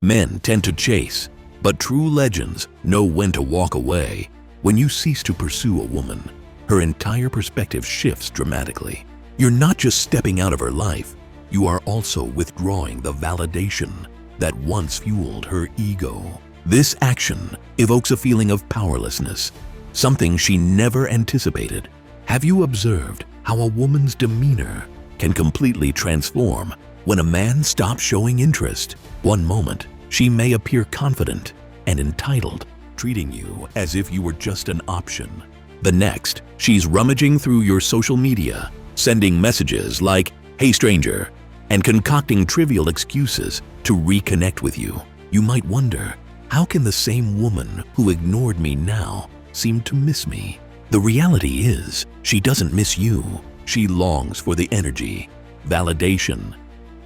Men tend to chase, but true legends know when to walk away. When you cease to pursue a woman, her entire perspective shifts dramatically. You're not just stepping out of her life, you are also withdrawing the validation that once fueled her ego. This action evokes a feeling of powerlessness, something she never anticipated. Have you observed how a woman's demeanor can completely transform when a man stops showing interest? One moment, she may appear confident and entitled, treating you as if you were just an option. The next, she's rummaging through your social media, sending messages like, "Hey stranger," and concocting trivial excuses to reconnect with you. You might wonder, how can the same woman who ignored me now seem to miss me? The reality is, she doesn't miss you. She longs for the energy, validation,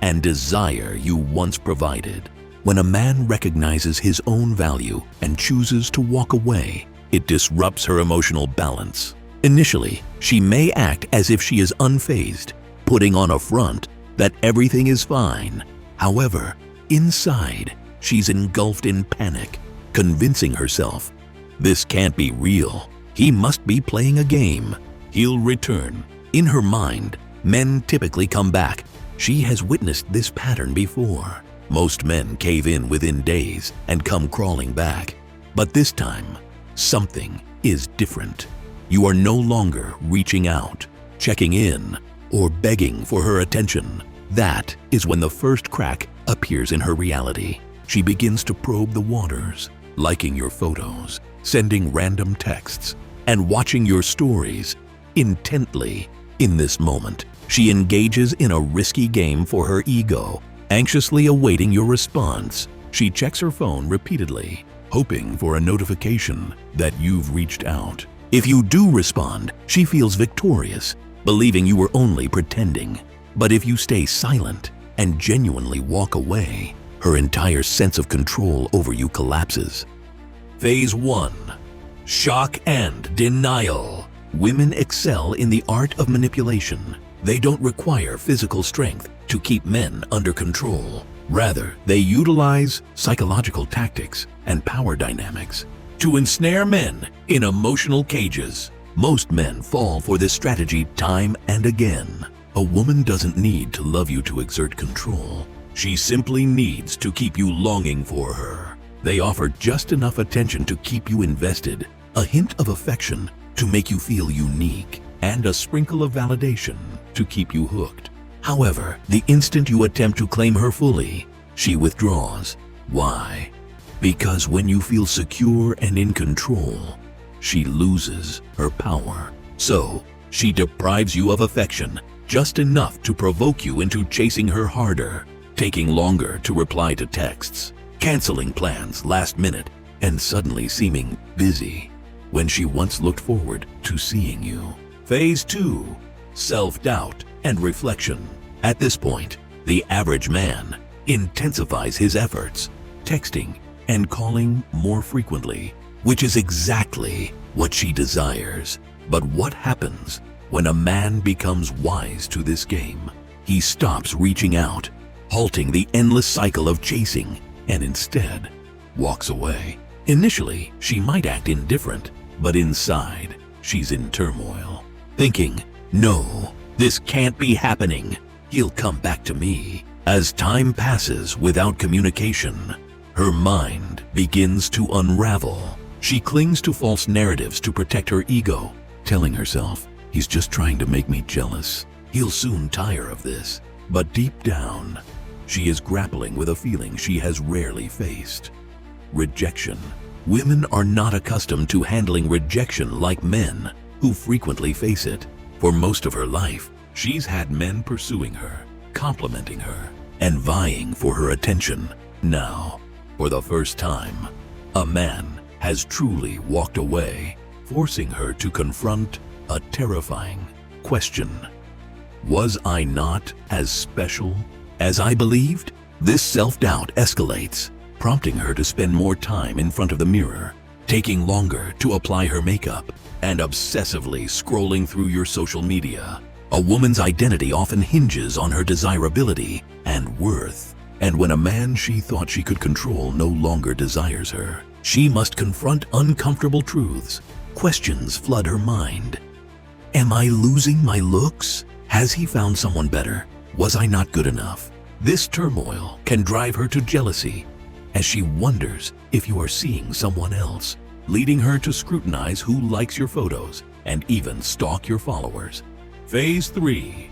and desire you once provided. When a man recognizes his own value and chooses to walk away, it disrupts her emotional balance. Initially, she may act as if she is unfazed, putting on a front that everything is fine. However, inside, she's engulfed in panic, convincing herself, "This can't be real. He must be playing a game. He'll return." In her mind, men typically come back. She has witnessed this pattern before. Most men cave in within days and come crawling back. But this time, something is different. You are no longer reaching out, checking in, or begging for her attention. That is when the first crack appears in her reality. She begins to probe the waters, liking your photos, sending random texts, and watching your stories intently. In this moment, she engages in a risky game for her ego, anxiously awaiting your response. She checks her phone repeatedly, hoping for a notification that you've reached out. If you do respond, she feels victorious, believing you were only pretending. But if you stay silent and genuinely walk away, her entire sense of control over you collapses. Phase 1. Shock and denial. Women excel in the art of manipulation. They don't require physical strength to keep men under control. Rather, they utilize psychological tactics and power dynamics to ensnare men in emotional cages. Most men fall for this strategy time and again. A woman doesn't need to love you to exert control. She simply needs to keep you longing for her. They offer just enough attention to keep you invested, a hint of affection to make you feel unique, and a sprinkle of validation to keep you hooked. However, the instant you attempt to claim her fully, she withdraws. Why? Because when you feel secure and in control, she loses her power. So, she deprives you of affection, just enough to provoke you into chasing her harder, taking longer to reply to texts, canceling plans last minute, and suddenly seeming busy when she once looked forward to seeing you. Phase 2. Self-doubt and reflection. At this point, the average man intensifies his efforts, texting and calling more frequently, which is exactly what she desires. But what happens when a man becomes wise to this game? He stops reaching out, halting the endless cycle of chasing, and instead walks away. Initially, she might act indifferent, but inside, she's in turmoil, thinking, "No, this can't be happening. He'll come back to me." As time passes without communication, her mind begins to unravel. She clings to false narratives to protect her ego, telling herself, "He's just trying to make me jealous. He'll soon tire of this." But deep down, she is grappling with a feeling she has rarely faced: rejection. Women are not accustomed to handling rejection like men, who frequently face it. For most of her life, she's had men pursuing her, complimenting her, and vying for her attention. Now, for the first time, a man has truly walked away, forcing her to confront a terrifying question. Was I not as special as I believed? This self-doubt escalates, prompting her to spend more time in front of the mirror, taking longer to apply her makeup, and obsessively scrolling through your social media. A woman's identity often hinges on her desirability and worth, And when a man she thought she could control no longer desires her, she must confront uncomfortable truths. Questions flood her mind. Am I losing my looks? Has he found someone better? Was I not good enough? This turmoil can drive her to jealousy as she wonders if you are seeing someone else, leading her to scrutinize who likes your photos and even stalk your followers. Phase 3.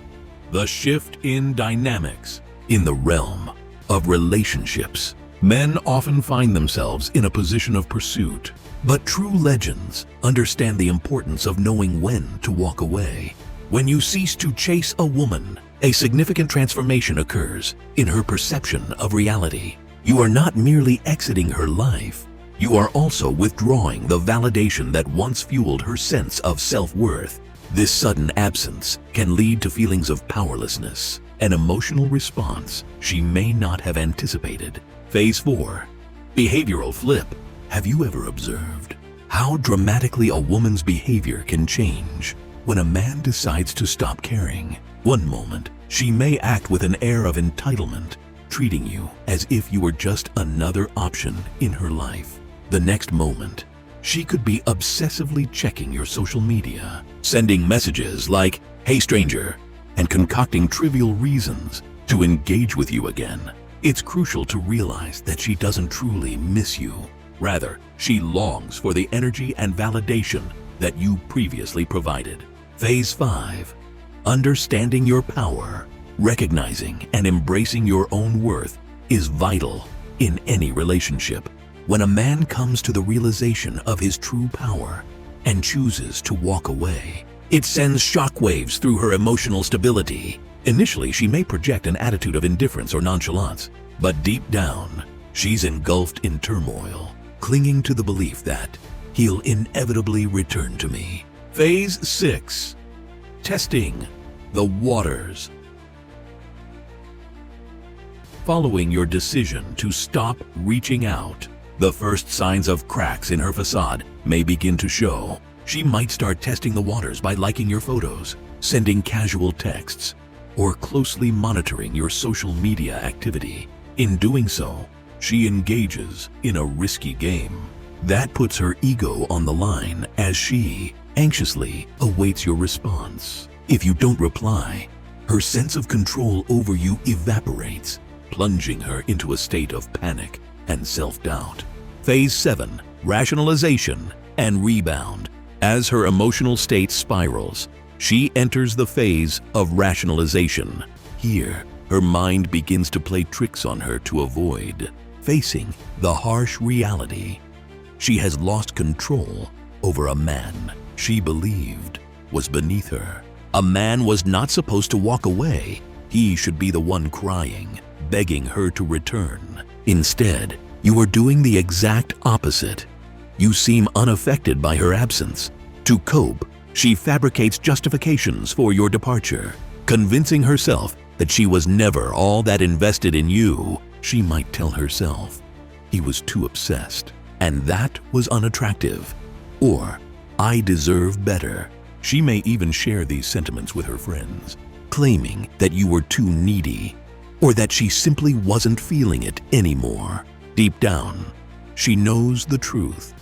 The shift in dynamics. In the realm of relationships, men often find themselves in a position of pursuit, but true legends understand the importance of knowing when to walk away. When you cease to chase a woman, a significant transformation occurs in her perception of reality. You are not merely exiting her life, you are also withdrawing the validation that once fueled her sense of self-worth. This sudden absence can lead to feelings of powerlessness, an emotional response she may not have anticipated. Phase 4. Behavioral flip. Have you ever observed how dramatically a woman's behavior can change when a man decides to stop caring? One moment, she may act with an air of entitlement, treating you as if you were just another option in her life. The next moment, she could be obsessively checking your social media, sending messages like, "Hey stranger," and concocting trivial reasons to engage with you again. It's crucial to realize that she doesn't truly miss you. Rather, she longs for the energy and validation that you previously provided. Phase 5. Understanding your power. Recognizing and embracing your own worth is vital in any relationship. When a man comes to the realization of his true power and chooses to walk away, it sends shockwaves through her emotional stability. Initially, she may project an attitude of indifference or nonchalance, but deep down, she's engulfed in turmoil, clinging to the belief that he'll inevitably return to me. Phase 6. Testing the waters. Following your decision to stop reaching out, the first signs of cracks in her facade may begin to show. She might start testing the waters by liking your photos, sending casual texts, or closely monitoring your social media activity. In doing so, she engages in a risky game that puts her ego on the line as she anxiously awaits your response. If you don't reply, her sense of control over you evaporates, plunging her into a state of panic and self-doubt. Phase 7. Rationalization and rebound. As her emotional state spirals, she enters the phase of rationalization. Here, her mind begins to play tricks on her to avoid facing the harsh reality. She has lost control over a man she believed was beneath her. A man was not supposed to walk away. He should be the one crying, begging her to return. Instead, you are doing the exact opposite. You seem unaffected by her absence. To cope, she fabricates justifications for your departure, convincing herself that she was never all that invested in you. She might tell herself he was too obsessed, and that was unattractive, or I deserve better. She may even share these sentiments with her friends, claiming that you were too needy, or that she simply wasn't feeling it anymore. Deep down, she knows the truth.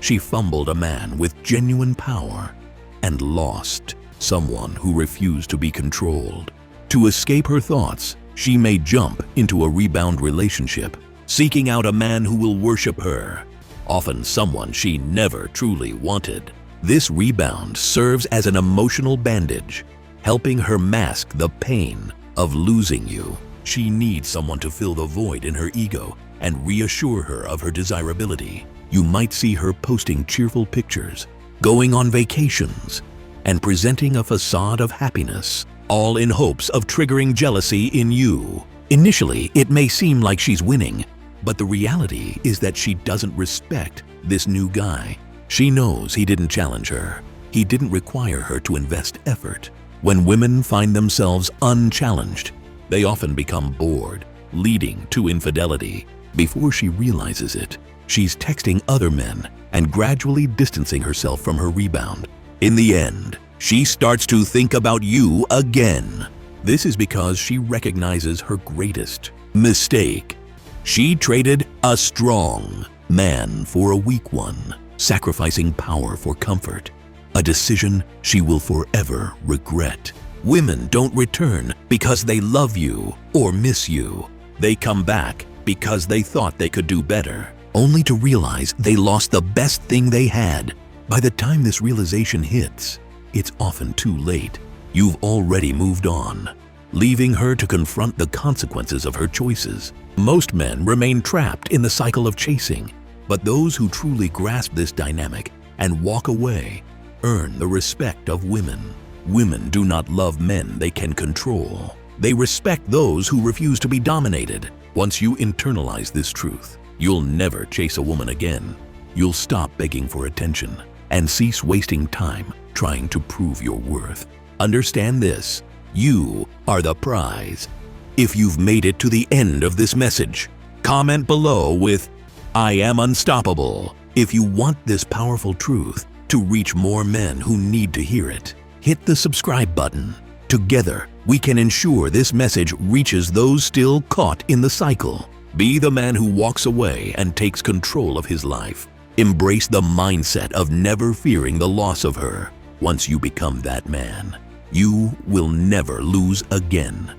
She fumbled a man with genuine power and lost someone who refused to be controlled. To escape her thoughts, she may jump into a rebound relationship, seeking out a man who will worship her, often someone she never truly wanted. This rebound serves as an emotional bandage, helping her mask the pain of losing you. She needs someone to fill the void in her ego and reassure her of her desirability. You might see her posting cheerful pictures, going on vacations, and presenting a facade of happiness, all in hopes of triggering jealousy in you. Initially, it may seem like she's winning, but the reality is that she doesn't respect this new guy. She knows he didn't challenge her. He didn't require her to invest effort. When women find themselves unchallenged, they often become bored, leading to infidelity. Before she realizes it, she's texting other men and gradually distancing herself from her rebound. In the end, she starts to think about you again. This is because she recognizes her greatest Mistake. She traded a strong man for a weak one, sacrificing power for comfort, a decision she will forever regret. Women don't return because they love you or miss you. They come back because they thought they could do better, only to realize they lost the best thing they had. By the time this realization hits, it's often too late. You've already moved on, leaving her to confront the consequences of her choices. Most men remain trapped in the cycle of chasing, but those who truly grasp this dynamic and walk away earn the respect of women. Women do not love men they can control. They respect those who refuse to be dominated. Once you internalize this truth, you'll never chase a woman again. You'll stop begging for attention and cease wasting time trying to prove your worth. Understand this: you are the prize. If you've made it to the end of this message, comment below with "I am unstoppable" if you want this powerful truth to reach more men who need to hear it. Hit the subscribe button. Together, we can ensure this message reaches those still caught in the cycle. Be the man who walks away and takes control of his life. Embrace the mindset of never fearing the loss of her. Once you become that man, you will never lose again.